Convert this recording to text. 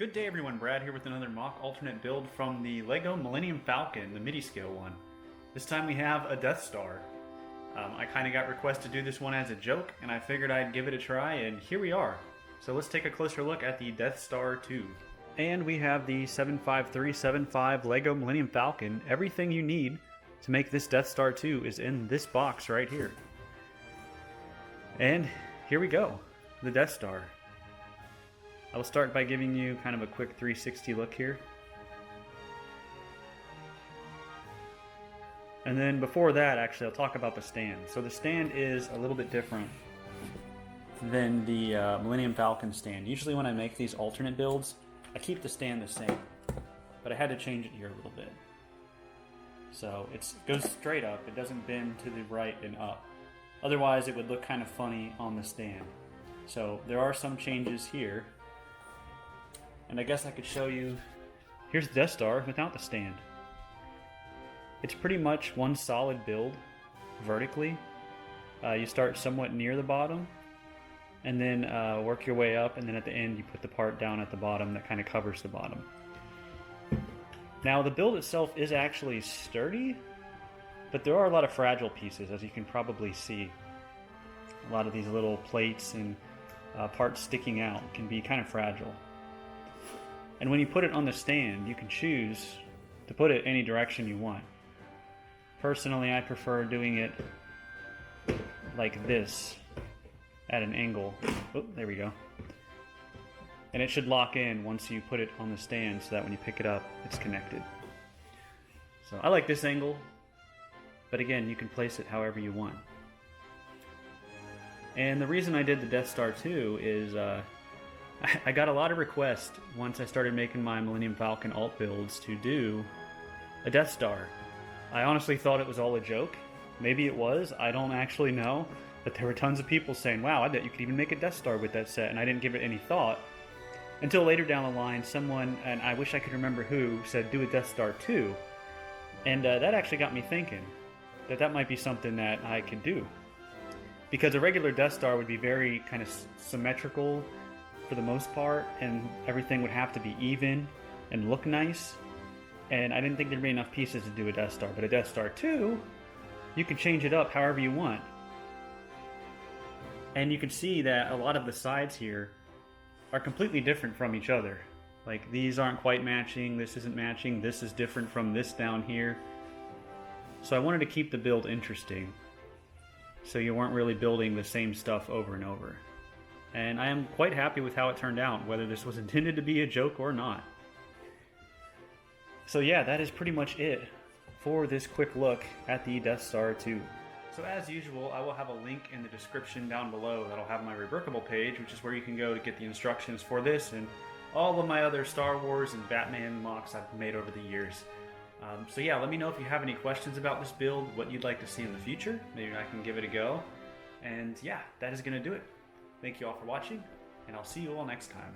Good day everyone, Brad here with another mock alternate build from the LEGO Millennium Falcon, the midi-scale one. This time we have a Death Star. I kind of got requested to do this one as a joke, and I figured I'd give it a try, and here we are. So let's take a closer look at the Death Star 2. And we have the 75375 LEGO Millennium Falcon. Everything you need to make this Death Star 2 is in this box right here. And here we go, the Death Star. I will start by giving you kind of a quick 360 look here. And then before that, actually, I'll talk about the stand. So the stand is a little bit different than the Millennium Falcon stand. Usually when I make these alternate builds, I keep the stand the same. But I had to change it here a little bit. So it goes straight up, it doesn't bend to the right and up. Otherwise it would look kind of funny on the stand. So there are some changes here. And I guess I could show you, here's the Death Star without the stand. It's pretty much one solid build vertically. You start somewhat near the bottom and then work your way up, and then at the end you put the part down at the bottom that kind of covers the bottom. Now the build itself is actually sturdy, but there are a lot of fragile pieces, as you can probably see. A lot of these little plates and parts sticking out can be kind of fragile. And when you put it on the stand, you can choose to put it any direction you want. Personally, I prefer doing it like this, at an angle. Oh, there we go. And it should lock in once you put it on the stand, so that when you pick it up, it's connected. So I like this angle, but again, you can place it however you want. And the reason I did the Death Star 2 is I got a lot of requests once I started making my Millennium Falcon alt builds to do a Death Star. I honestly thought it was all a joke. Maybe it was, I don't actually know. But there were tons of people saying, wow, I bet you could even make a Death Star with that set, and I didn't give it any thought. Until later down the line, someone, and I wish I could remember who, said do a Death Star 2. And that actually got me thinking that that might be something that I could do. Because a regular Death Star would be very kind of symmetrical for the most part, and everything would have to be even and look nice, and I didn't think there'd be enough pieces to do a Death Star. But a Death Star 2, you can change it up however you want. And you can see that a lot of the sides here are completely different from each other. Like, these aren't quite matching, this isn't matching, this is different from this down here. So I wanted to keep the build interesting, so you weren't really building the same stuff over and over. And I am quite happy with how it turned out, whether this was intended to be a joke or not. So yeah, that is pretty much it for this quick look at the Death Star 2. So as usual, I will have a link in the description down below that'll have my Reworkable page, which is where you can go to get the instructions for this and all of my other Star Wars and Batman mocks I've made over the years. So yeah, let me know if you have any questions about this build, what you'd like to see in the future. Maybe I can give it a go. And yeah, that is going to do it. Thank you all for watching, and I'll see you all next time.